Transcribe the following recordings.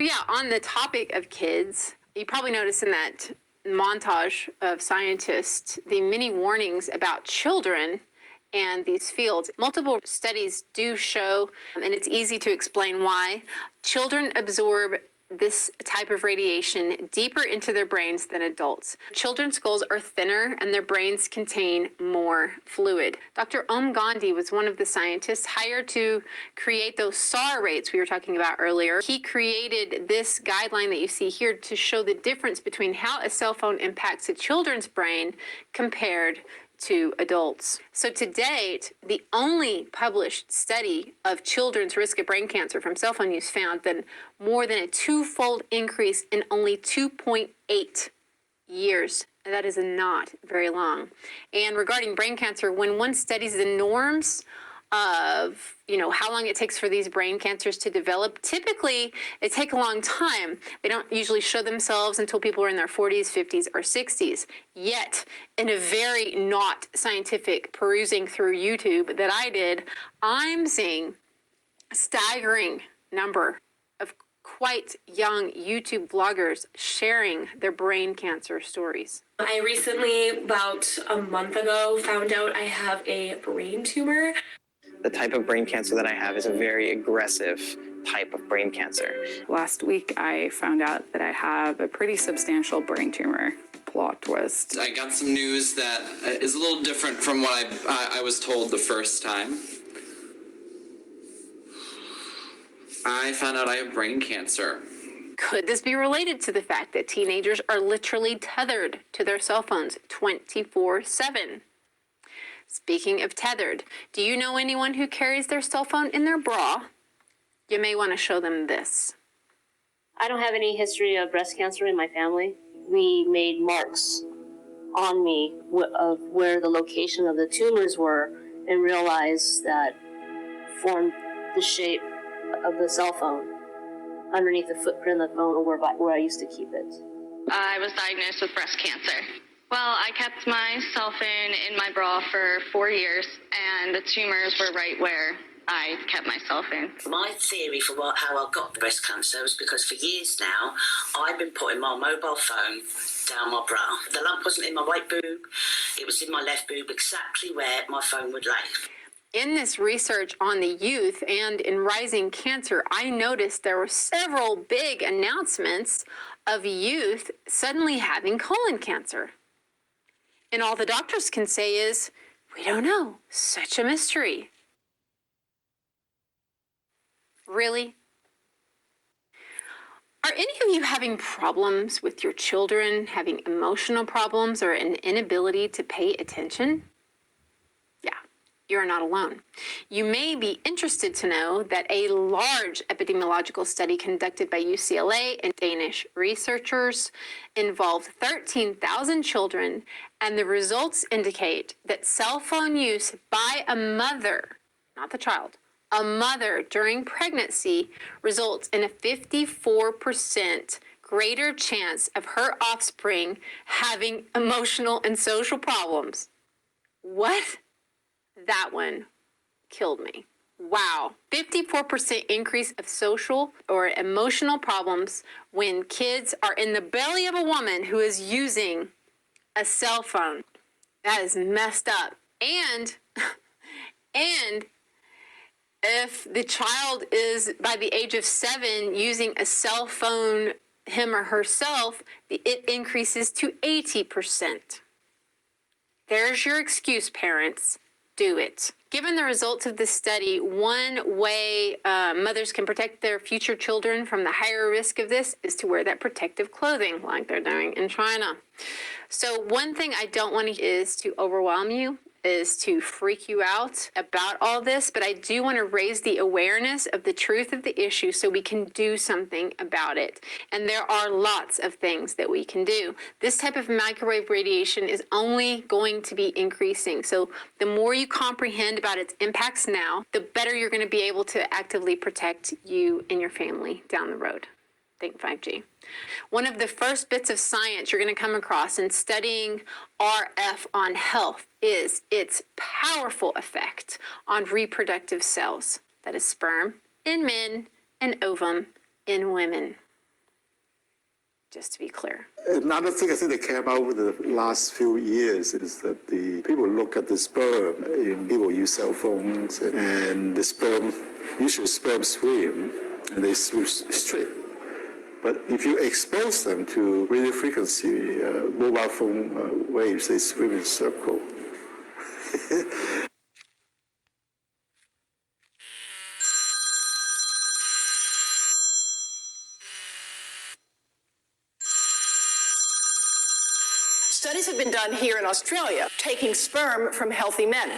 Yeah, on the topic of kids, you probably noticed in that montage of scientists the many warnings about children and these fields. Multiple studies do show, and it's easy to explain why, children absorb this type of radiation deeper into their brains than adults. Children's skulls are thinner and their brains contain more fluid. Dr. Om Gandhi was one of the scientists hired to create those SAR rates we were talking about earlier. He created this guideline that you see here to show the difference between how a cell phone impacts a children's brain compared to adults. So to date, the only published study of children's risk of brain cancer from cell phone use found that more than a twofold increase in only 2.8 years. That is not very long. And regarding brain cancer, when one studies the norms of, how long it takes for these brain cancers to develop, typically it takes a long time. They don't usually show themselves until people are in their 40s, 50s, or 60s. Yet, in a very not scientific perusing through YouTube that I did, I'm seeing a staggering number of quite young YouTube vloggers sharing their brain cancer stories. I recently, about a month ago, found out I have a brain tumor. The type of brain cancer that I have is a very aggressive type of brain cancer. Last week, I found out that I have a pretty substantial brain tumor. Plot twist. I got some news that is a little different from what I was told the first time. I found out I have brain cancer. Could this be related to the fact that teenagers are literally tethered to their cell phones 24/7? Speaking of tethered, do you know anyone who carries their cell phone in their bra? You may want to show them this. I don't have any history of breast cancer in my family. We made marks on me of where the location of the tumors were and realized that formed the shape of the cell phone underneath the footprint of the phone where I used to keep it. I was diagnosed with breast cancer. Well, I kept my cell phone in my bra for 4 years, and the tumors were right where I kept my cell phone. My theory for how I got breast cancer was because for years now, I've been putting my mobile phone down my bra. The lump wasn't in my right boob, it was in my left boob, exactly where my phone would lay. In this research on the youth and in rising cancer, I noticed there were several big announcements of youth suddenly having colon cancer. And all the doctors can say is, we don't know. Such a mystery. Really? Are any of you having problems with your children, having emotional problems or an inability to pay attention? Yeah, you're not alone. You may be interested to know that a large epidemiological study conducted by UCLA and Danish researchers involved 13,000 children, and the results indicate that cell phone use by a mother, not the child, a mother during pregnancy results in a 54% greater chance of her offspring having emotional and social problems. What? That one killed me. Wow. 54% increase of social or emotional problems when kids are in the belly of a woman who is using a cell phone. That is messed up. And if the child is by the age of 7 using a cell phone, him or herself, it increases to 80%. There's your excuse, parents. Do it. Given the results of this study, one way mothers can protect their future children from the higher risk of this is to wear that protective clothing like they're doing in China. So one thing I don't want is to overwhelm you, is to freak you out about all this, but I do want to raise the awareness of the truth of the issue so we can do something about it. And there are lots of things that we can do. This type of microwave radiation is only going to be increasing. So the more you comprehend about its impacts now, the better you're going to be able to actively protect you and your family down the road. Think 5G. One of the first bits of science you're going to come across in studying RF on health is its powerful effect on reproductive cells. That is sperm in men and ovum in women. Just to be clear. Another thing I think that came out over the last few years is that the people look at the sperm in people use cell phones and the sperm, usually sperm swim and they swim straight. But if you expose them to radio frequency mobile phone waves, they swim in a circle. Studies have been done here in Australia, taking sperm from healthy men.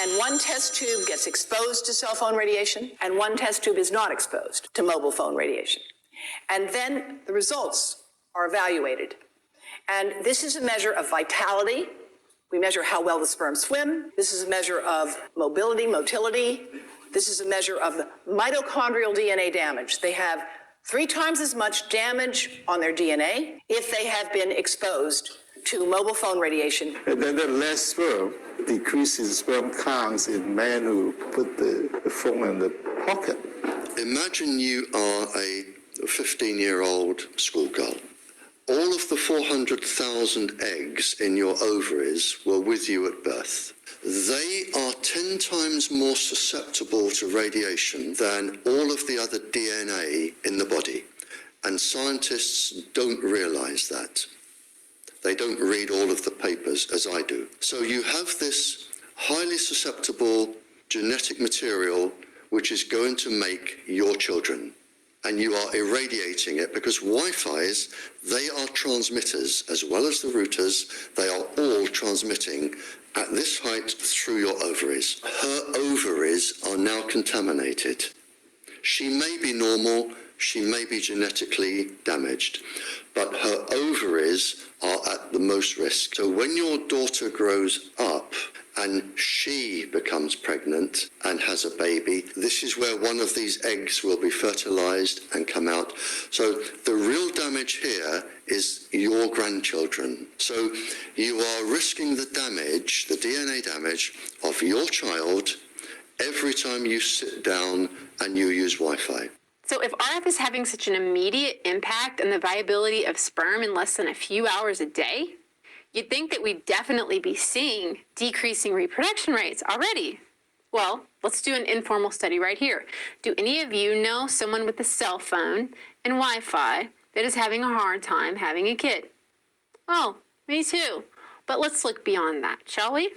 And one test tube gets exposed to cell phone radiation, and one test tube is not exposed to mobile phone radiation. And then the results are evaluated. And this is a measure of vitality. We measure how well the sperm swim. This is a measure of motility. This is a measure of the mitochondrial DNA damage. They have 3 times as much damage on their DNA if they have been exposed to mobile phone radiation. And then the less sperm decreases sperm counts in men who put the phone in the pocket. Imagine you are a 15-year-old schoolgirl. All of the 400,000 eggs in your ovaries were with you at birth. They are 10 times more susceptible to radiation than all of the other DNA in the body. And scientists don't realize that. They don't read all of the papers as I do. So you have this highly susceptible genetic material which is going to make your children. And you are irradiating it because Wi-Fi's, they are transmitters as well as the routers. They are all transmitting at this height through your ovaries. Her ovaries are now contaminated. She may be normal, she may be genetically damaged, but her ovaries are at the most risk. So when your daughter grows up and she becomes pregnant and has a baby, this is where one of these eggs will be fertilized and come out. So the real damage here is your grandchildren. So you are risking the damage, the DNA damage of your child every time you sit down and you use Wi-Fi. So if RF is having such an immediate impact on the viability of sperm in less than a few hours a day, you'd think that we'd definitely be seeing decreasing reproduction rates already. Well, let's do an informal study right here. Do any of you know someone with a cell phone and Wi-Fi that is having a hard time having a kid? Oh, me too. But let's look beyond that, shall we?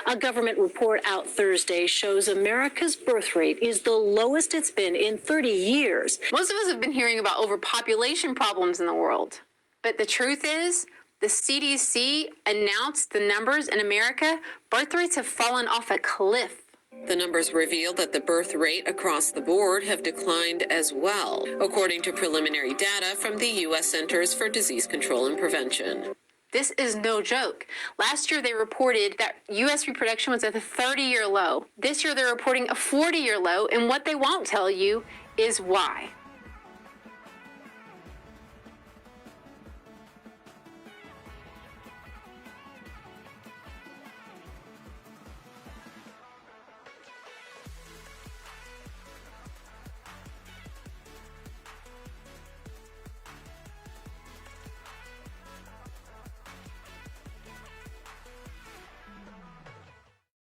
A government report out Thursday shows America's birth rate is the lowest it's been in 30 years. Most of us have been hearing about overpopulation problems in the world. But the truth is, the CDC announced the numbers in America. Birth rates have fallen off a cliff. The numbers reveal that the birth rate across the board have declined as well, according to preliminary data from the U.S. Centers for Disease Control and Prevention. This is no joke. Last year, they reported that U.S. reproduction was at a 30-year low. This year, they're reporting a 40-year low, and what they won't tell you is why.